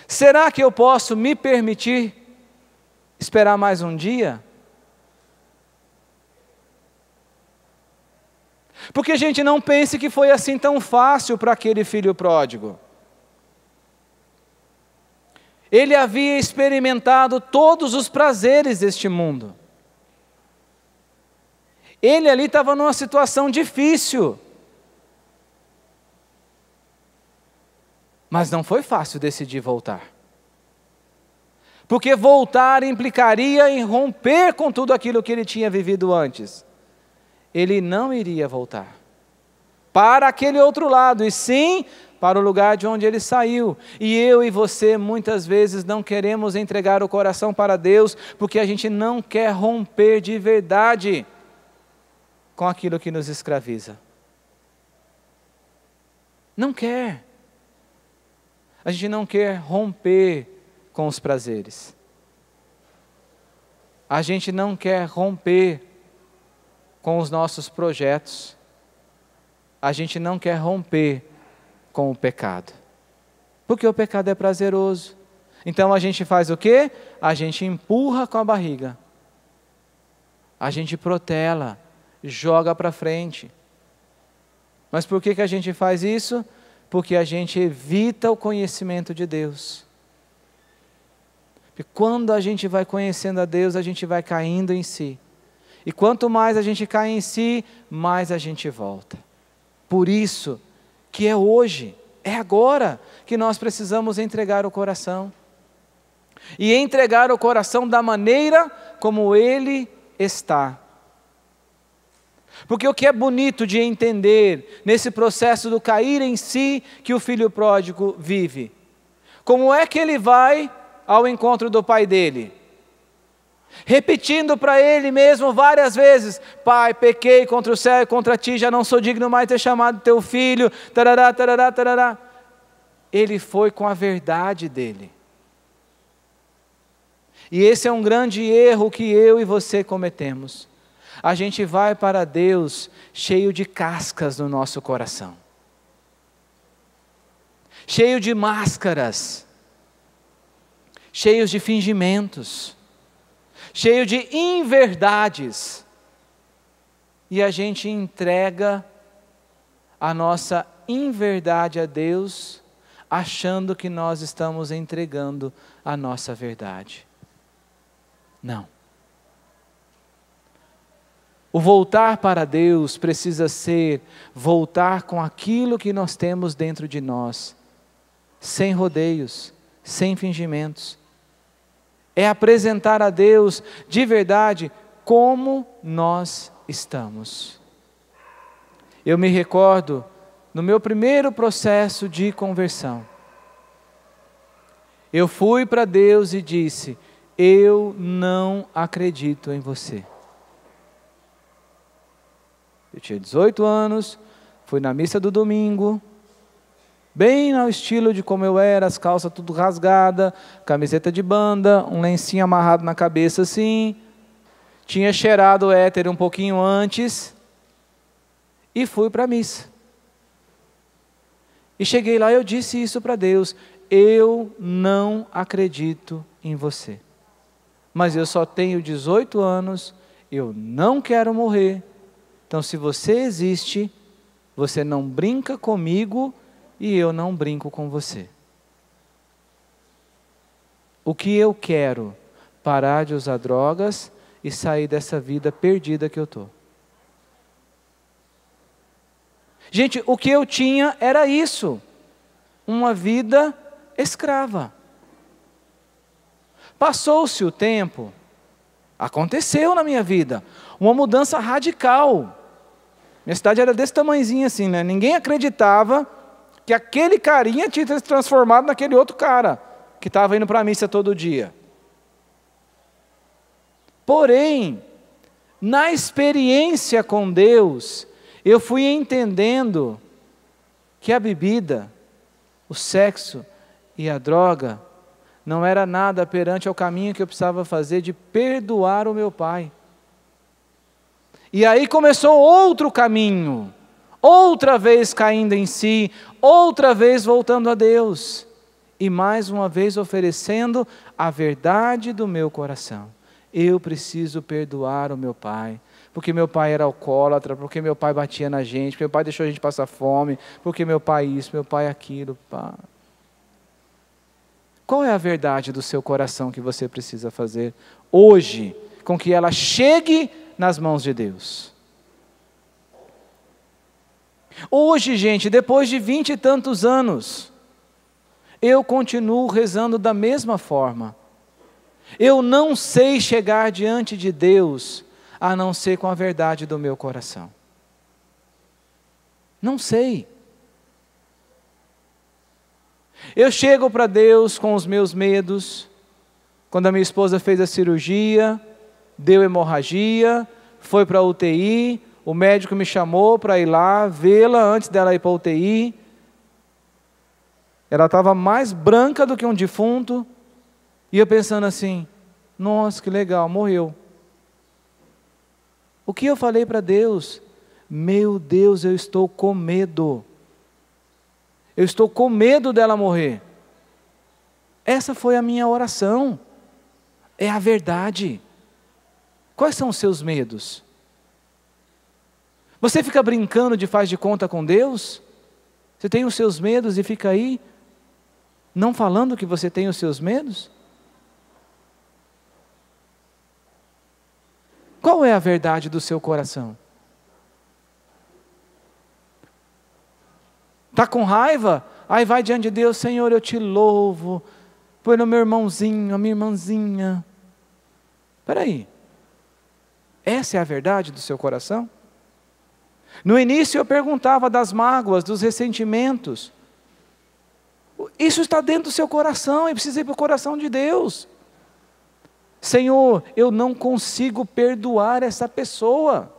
Será que eu posso me permitir esperar mais um dia? Porque a gente não pense que foi assim tão fácil para aquele filho pródigo. Ele havia experimentado todos os prazeres deste mundo. Ele ali estava numa situação difícil. Mas não foi fácil decidir voltar. Porque voltar implicaria em romper com tudo aquilo que ele tinha vivido antes. Ele não iria voltar para aquele outro lado, e sim para o lugar de onde ele saiu. E eu e você muitas vezes não queremos entregar o coração para Deus, porque a gente não quer romper de verdade com aquilo que nos escraviza. Não quer. A gente não quer romper com os prazeres. A gente não quer romper com os nossos projetos. A gente não quer romper com o pecado. Porque o pecado é prazeroso. Então a gente faz o quê? A gente empurra com a barriga. A gente protela, joga para frente. Mas por que a gente faz isso? Porque a gente evita o conhecimento de Deus. Porque quando a gente vai conhecendo a Deus, a gente vai caindo em si. E quanto mais a gente cai em si, mais a gente volta. Por isso que é hoje, é agora que nós precisamos entregar o coração. E entregar o coração da maneira como ele está. Porque o que é bonito de entender nesse processo do cair em si que o filho pródigo vive? Como é que ele vai ao encontro do pai dele? Repetindo para ele mesmo várias vezes: Pai, pequei contra o céu e contra ti, já não sou digno mais de ter chamado teu filho, tarará, tarará, tarará. Ele foi com a verdade dele. E esse é um grande erro que eu e você cometemos. A gente vai para Deus cheio de cascas no nosso coração. Cheio de máscaras. Cheios de fingimentos. Cheio de inverdades. E a gente entrega a nossa inverdade a Deus, achando que nós estamos entregando a nossa verdade. Não. O voltar para Deus precisa ser voltar com aquilo que nós temos dentro de nós, sem rodeios, sem fingimentos. É apresentar a Deus de verdade como nós estamos. Eu me recordo no meu primeiro processo de conversão. Eu fui para Deus e disse: eu não acredito em você. Eu tinha 18 anos, fui na missa do domingo, bem no estilo de como eu era, as calças tudo rasgada, camiseta de banda, um lencinho amarrado na cabeça assim, tinha cheirado o éter um pouquinho antes, e fui para a missa. E cheguei lá e eu disse isso para Deus: eu não acredito em você, mas eu só tenho 18 anos, eu não quero morrer. Então, se você existe, você não brinca comigo e eu não brinco com você. O que eu quero? Parar de usar drogas e sair dessa vida perdida que eu estou. Gente, o que eu tinha era isso. Uma vida escrava. Passou-se o tempo, Aconteceu na minha vida. Uma mudança radical. Minha cidade era desse tamanhozinho assim, né? Ninguém acreditava que aquele carinha tinha se transformado naquele outro cara que estava indo para a missa todo dia. Porém, na experiência com Deus, eu fui entendendo que a bebida, o sexo e a droga não era nada perante ao caminho que eu precisava fazer de perdoar o meu pai. E aí começou outro caminho, outra vez caindo em si, outra vez voltando a Deus, e mais uma vez oferecendo a verdade do meu coração. Eu preciso perdoar o meu pai, porque meu pai era alcoólatra, porque meu pai batia na gente, porque meu pai deixou a gente passar fome, porque meu pai isso, meu pai aquilo. Pá. Qual é a verdade do seu coração que você precisa fazer hoje, com que ela chegue nas mãos de Deus? Hoje, gente, depois de 20 e tantos anos, eu continuo rezando da mesma forma. Eu não sei chegar diante de Deus, a não ser com a verdade do meu coração. Não sei. Eu chego para Deus com os meus medos. Quando a minha esposa fez a cirurgia, deu hemorragia, foi para a UTI, o médico me chamou para ir lá, vê-la antes dela ir para a UTI. Ela estava mais branca do que um defunto, e eu pensando assim, nossa, que legal, morreu. O que eu falei para Deus? Meu Deus, eu estou com medo. Eu estou com medo dela morrer. Essa foi a minha oração. É a verdade. Quais são os seus medos? Você fica brincando de faz de conta com Deus? Você tem os seus medos e fica aí, não falando que você tem os seus medos? Qual é a verdade do seu coração? Está com raiva? Aí vai diante de Deus, Senhor, eu te louvo, põe no meu irmãozinho, a minha irmãzinha. Espera aí. Essa é a verdade do seu coração? No início eu perguntava das mágoas, dos ressentimentos. Isso está dentro do seu coração e precisa ir para o coração de Deus. Senhor, eu não consigo perdoar essa pessoa,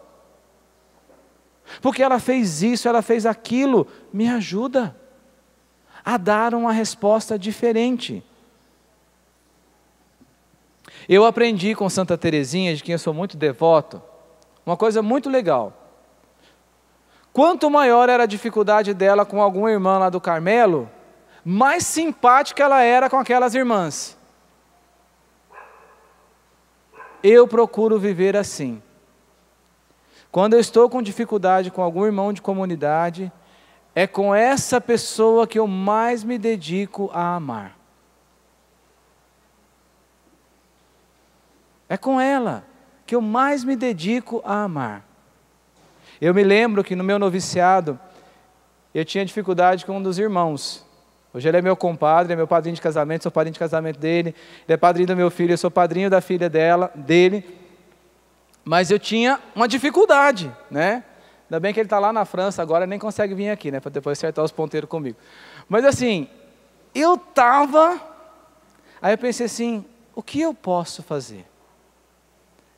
porque ela fez isso, ela fez aquilo. Me ajuda a dar uma resposta diferente. Eu aprendi com Santa Teresinha, de quem eu sou muito devoto, uma coisa muito legal. Quanto maior era a dificuldade dela com alguma irmã lá do Carmelo, mais simpática ela era com aquelas irmãs. Eu procuro viver assim. Quando eu estou com dificuldade com algum irmão de comunidade, é com essa pessoa que eu mais me dedico a amar. É com ela que eu mais me dedico a amar. Eu me lembro que no meu noviciado, eu tinha dificuldade com um dos irmãos. Hoje ele é meu compadre, é meu padrinho de casamento, sou padrinho de casamento dele. Ele é padrinho do meu filho, eu sou padrinho da filha dele. Mas eu tinha uma dificuldade, né? Ainda bem que ele está lá na França agora, nem consegue vir aqui, né? Para depois acertar os ponteiros comigo. Mas assim, eu estava... Aí eu pensei assim, o que eu posso fazer?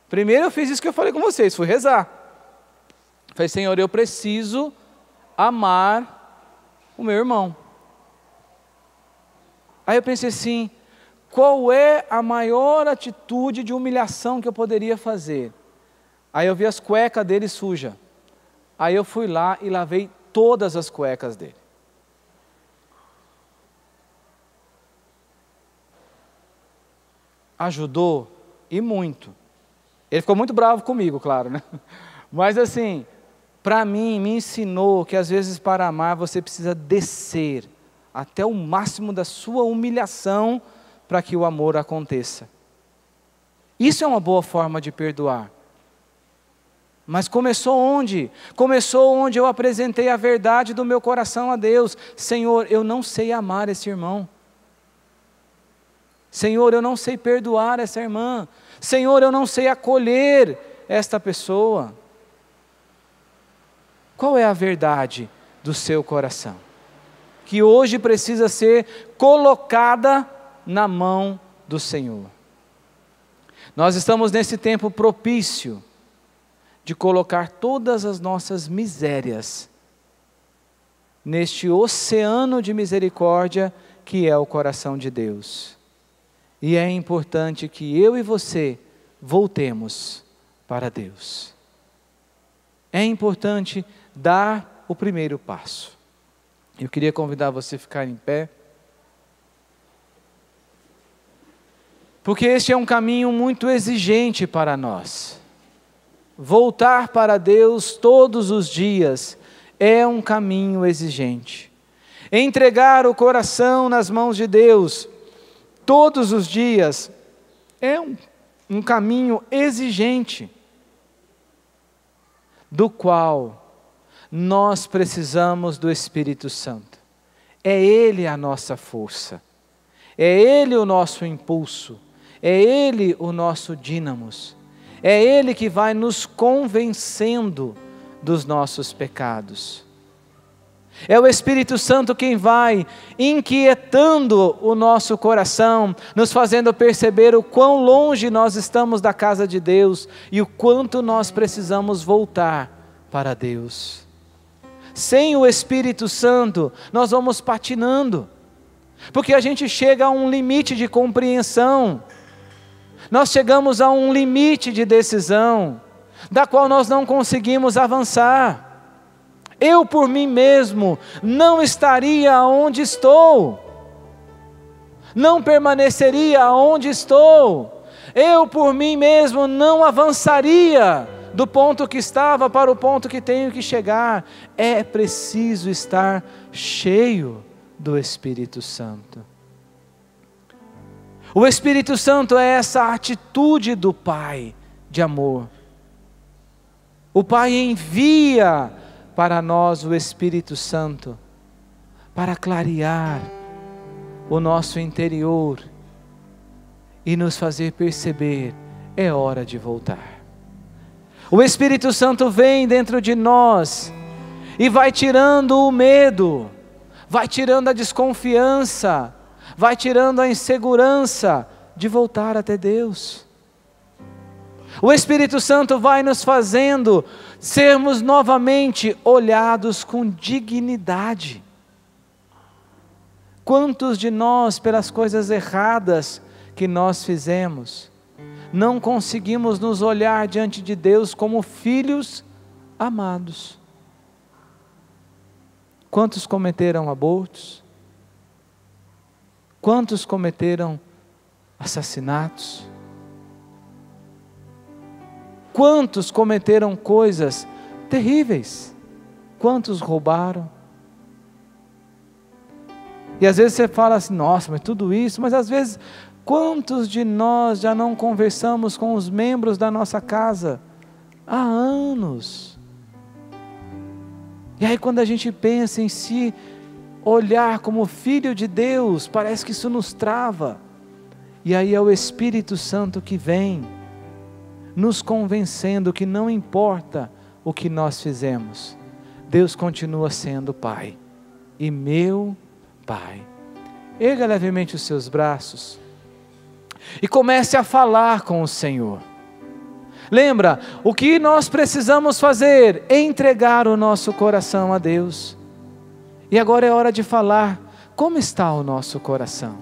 Primeiro eu fiz isso que eu falei com vocês, fui rezar. Falei, Senhor, eu preciso amar o meu irmão. Aí eu pensei assim, qual é a maior atitude de humilhação que eu poderia fazer? Aí eu vi as cuecas dele sujas. Aí eu fui lá e lavei todas as cuecas dele. Ajudou e muito. Ele ficou muito bravo comigo, claro, né? Mas assim, para mim, me ensinou que às vezes para amar você precisa descer até o máximo da sua humilhação para que o amor aconteça. Isso é uma boa forma de perdoar. Mas começou onde? Começou onde eu apresentei a verdade do meu coração a Deus. Senhor, eu não sei amar esse irmão. Senhor, eu não sei perdoar essa irmã. Senhor, eu não sei acolher esta pessoa. Qual é a verdade do seu coração? Que hoje precisa ser colocada na mão do Senhor. Nós estamos nesse tempo propício de colocar todas as nossas misérias neste oceano de misericórdia que é o coração de Deus. E é importante que eu e você voltemos para Deus. É importante dar o primeiro passo. Eu queria convidar você a ficar em pé, porque este é um caminho muito exigente para nós. Voltar para Deus todos os dias é um caminho exigente. Entregar o coração nas mãos de Deus todos os dias é um caminho exigente, do qual nós precisamos do Espírito Santo. É Ele a nossa força, é Ele o nosso impulso, é Ele o nosso dínamos, é Ele que vai nos convencendo dos nossos pecados. É o Espírito Santo quem vai inquietando o nosso coração, nos fazendo perceber o quão longe nós estamos da casa de Deus e o quanto nós precisamos voltar para Deus. Sem o Espírito Santo, nós vamos patinando, porque a gente chega a um limite de compreensão, nós chegamos a um limite de decisão, da qual nós não conseguimos avançar. Eu por mim mesmo não estaria onde estou, não permaneceria onde estou, eu por mim mesmo não avançaria do ponto que estava para o ponto que tenho que chegar. É preciso estar cheio do Espírito Santo. O Espírito Santo é essa atitude do Pai de amor. O Pai envia para nós o Espírito Santo para clarear o nosso interior e nos fazer perceber: é hora de voltar. O Espírito Santo vem dentro de nós e vai tirando o medo, vai tirando a desconfiança, vai tirando a insegurança de voltar até Deus. O Espírito Santo vai nos fazendo sermos novamente olhados com dignidade. Quantos de nós, pelas coisas erradas que nós fizemos, não conseguimos nos olhar diante de Deus como filhos amados? Quantos cometeram abortos? Quantos cometeram assassinatos? Quantos cometeram coisas terríveis? Quantos roubaram? E às vezes você fala assim: nossa, mas tudo isso, mas às vezes, quantos de nós já não conversamos com os membros da nossa casa há anos? E aí quando a gente pensa em se olhar como filho de Deus, parece que isso nos trava. E aí é o Espírito Santo que vem nos convencendo que não importa o que nós fizemos, Deus continua sendo Pai e meu Pai. Erga levemente os seus braços e comece a falar com o Senhor. Lembra, o que nós precisamos fazer é entregar o nosso coração a Deus. E agora é hora de falar: como está o nosso coração?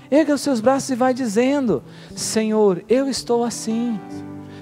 Erga os seus braços e vai dizendo: Senhor, eu estou assim.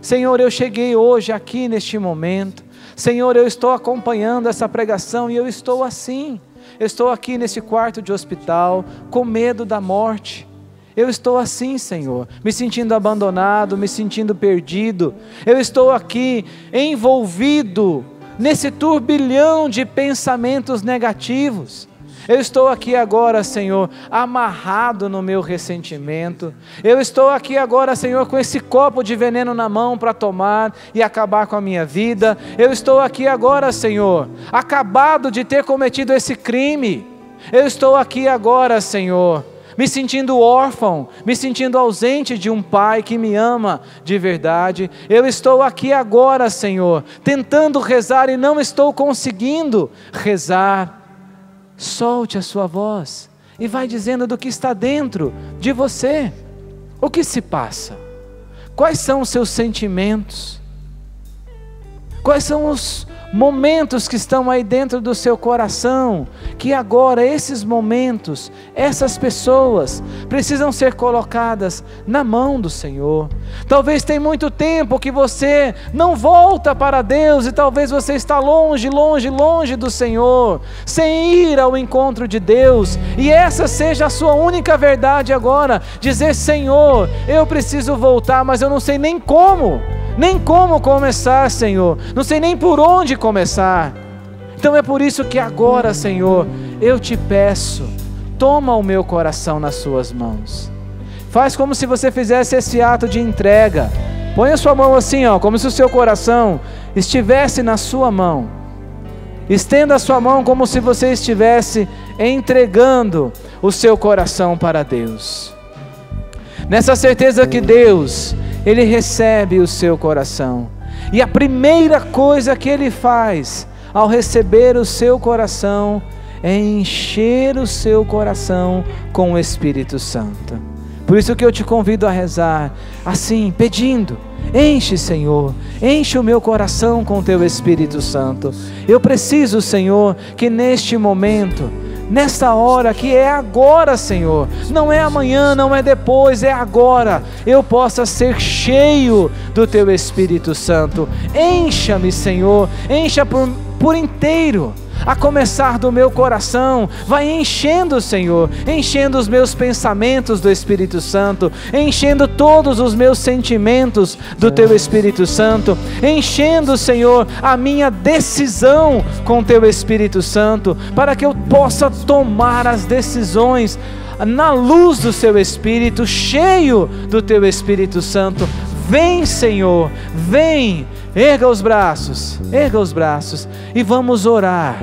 Senhor, eu cheguei hoje aqui neste momento. Senhor, eu estou acompanhando essa pregação e eu estou assim. Eu estou aqui nesse quarto de hospital, com medo da morte. Eu estou assim, Senhor, me sentindo abandonado, me sentindo perdido. Eu estou aqui envolvido nesse turbilhão de pensamentos negativos. Eu estou aqui agora, Senhor, amarrado no meu ressentimento. Eu estou aqui agora, Senhor, com esse copo de veneno na mão para tomar e acabar com a minha vida. Eu estou aqui agora, Senhor, acabado de ter cometido esse crime. Eu estou aqui agora, Senhor, me sentindo órfão, me sentindo ausente de um Pai que me ama de verdade. Eu estou aqui agora, Senhor, tentando rezar e não estou conseguindo rezar. Solte a sua voz e vai dizendo do que está dentro de você. O que se passa? Quais são os seus sentimentos? Quais são os momentos que estão aí dentro do seu coração, que agora esses momentos, essas pessoas precisam ser colocadas na mão do Senhor? Talvez tem muito tempo que você não volta para Deus e talvez você está longe do Senhor, sem ir ao encontro de Deus, e essa seja a sua única verdade agora, dizer: Senhor, eu preciso voltar, mas eu não sei nem como começar, Senhor, não sei nem por onde começar. Então é por isso que agora, Senhor, eu te peço, toma o meu coração nas suas mãos. Faz como se você fizesse esse ato de entrega. Põe a sua mão assim, como se o seu coração estivesse na sua mão. Estenda a sua mão como se você estivesse entregando o seu coração para Deus, nessa certeza que Deus, Ele recebe o seu coração, e a primeira coisa que Ele faz ao receber o seu coração é encher o seu coração com o Espírito Santo. Por isso que eu te convido a rezar assim, pedindo: enche, Senhor, enche o meu coração com o teu Espírito Santo. Eu preciso, Senhor, que neste momento, nesta hora, que é agora, Senhor, não é amanhã, não é depois, é agora, eu possa ser cheio do teu Espírito Santo. Encha-me, Senhor, encha por inteiro, a começar do meu coração. Vai enchendo, Senhor, enchendo os meus pensamentos do Espírito Santo, enchendo todos os meus sentimentos do teu Espírito Santo, enchendo, Senhor, a minha decisão com teu Espírito Santo, para que eu possa tomar as decisões na luz do seu Espírito, cheio do teu Espírito Santo. Vem, Senhor, vem. Erga os braços e vamos orar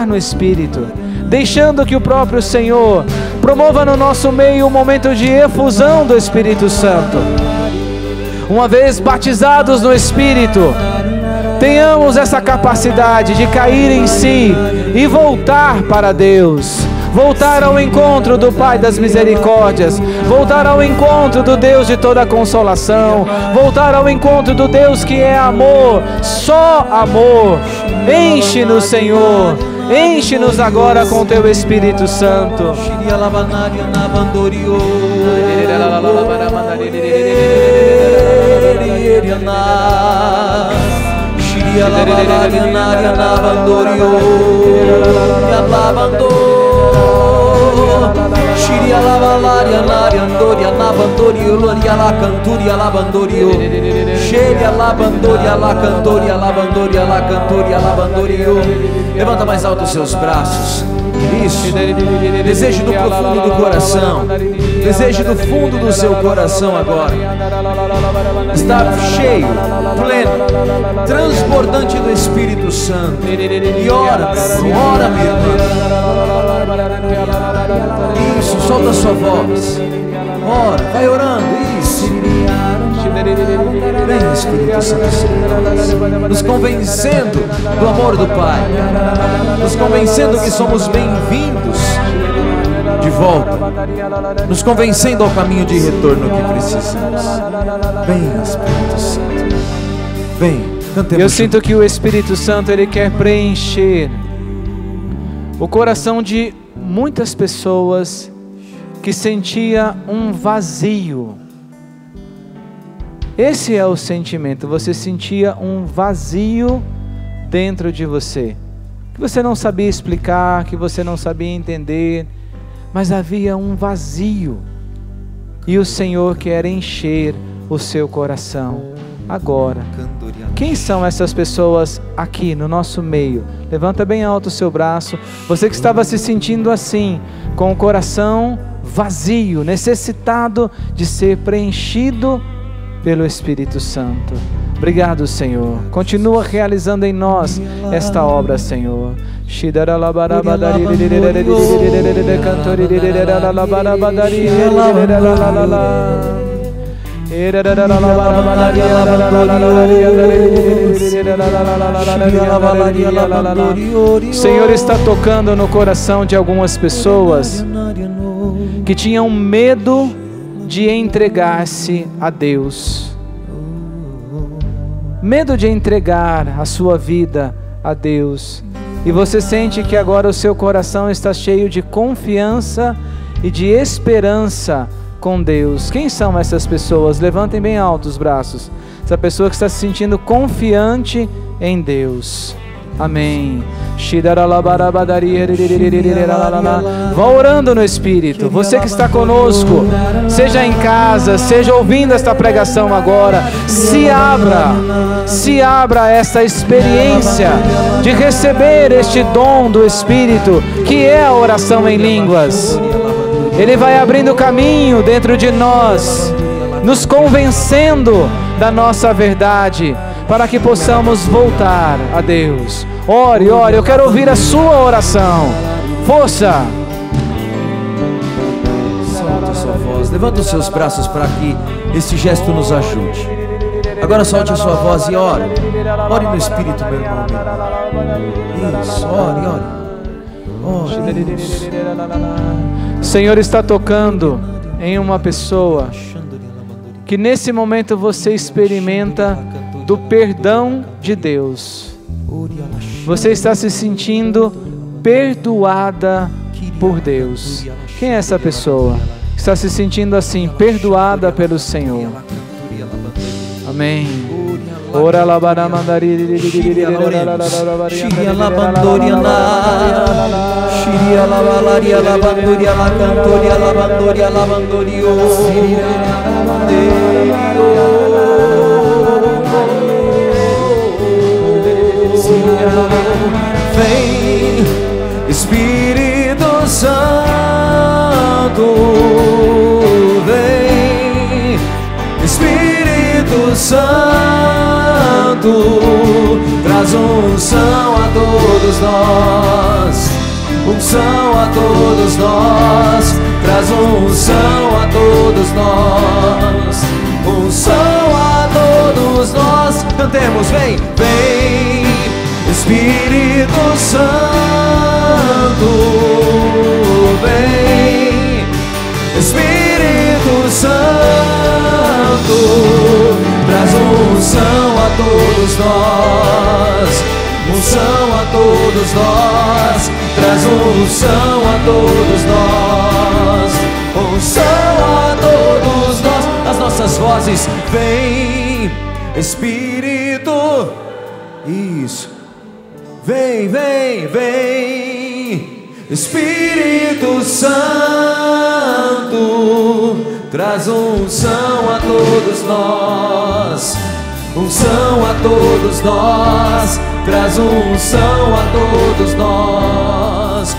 no Espírito, deixando que o próprio Senhor promova no nosso meio um momento de efusão do Espírito Santo. Uma vez batizados no Espírito, tenhamos essa capacidade de cair em si e voltar para Deus, voltar ao encontro do Pai das misericórdias, voltar ao encontro do Deus de toda consolação, voltar ao encontro do Deus que é amor, só amor. Enche-nos, Senhor, enche-nos agora com teu Espírito Santo. Shiria lavalaria nariandoria navandorio loria la canturia lavandorio Sheria lavandoria la cantoria lavandoria la cantoria lavandorio. Levanta mais alto os seus braços. Isso, deseje do profundo do coração, deseje do fundo do seu coração agora estar cheio, pleno, transbordante do Espírito Santo. E ora, meu irmão, isso, solta a sua voz, ora, vai orando, isso. Vem, Espírito Santo, nos convencendo do amor do Pai, nos convencendo que somos bem-vindos de volta, nos convencendo ao caminho de retorno que precisamos. Vem, Espírito Santo, vem, cantemos. Eu sinto que o Espírito Santo, Ele quer preencher o coração de muitas pessoas que sentia um vazio. Esse é o sentimento, você sentia um vazio dentro de você, que você não sabia explicar, que você não sabia entender, mas havia um vazio, e o Senhor quer encher o seu coração agora. Quem são essas pessoas aqui no nosso meio? Levanta bem alto o seu braço, você que estava se sentindo assim, com o coração vazio, necessitado de ser preenchido pelo Espírito Santo. Obrigado, Senhor. Continua realizando em nós esta obra, Senhor. Senhor está tocando no coração de algumas pessoas que tinham medo de entregar-se a Deus, medo de entregar a sua vida a Deus, e você sente que agora o seu coração está cheio de confiança e de esperança com Deus. Quem são essas pessoas? Levantem bem alto os braços. Essa pessoa que está se sentindo confiante em Deus. Amém. Vá orando no Espírito. Você que está conosco, seja em casa, seja ouvindo esta pregação agora, se abra a essa experiência de receber este dom do Espírito, que é a oração em línguas. Ele vai abrindo caminho dentro de nós, nos convencendo da nossa verdade, para que possamos voltar a Deus. Ore, ore, eu quero ouvir a sua oração. Força! Solta a sua voz, levanta os seus braços para que esse gesto nos ajude. Agora solte a sua voz e ore. Ore no Espírito, meu irmão. Isso, ore, ore. Ore. Isso. O Senhor está tocando em uma pessoa que nesse momento você experimenta do perdão de Deus. Você está se sentindo perdoada por Deus. Quem é essa pessoa? Está se sentindo assim, perdoada pelo Senhor. Amém. Ora la bara mandari Shiria la bandoriana, Shiria la valaria la bandoria la cantoria la bandoria la bandorio, vem Espírito Santo, vem Espírito Santo, traz unção a todos nós, unção a todos nós, traz unção a todos nós, unção a todos nós. Cantemos, vem, vem Espírito Santo, vem Espírito Santo, traz unção a todos nós, unção a todos nós, traz unção a todos nós, unção a todos nós. As nossas vozes, vem Espírito, isso, vem, vem, vem Espírito Santo, traz unção a todos nós, unção a todos nós, traz unção a todos nós,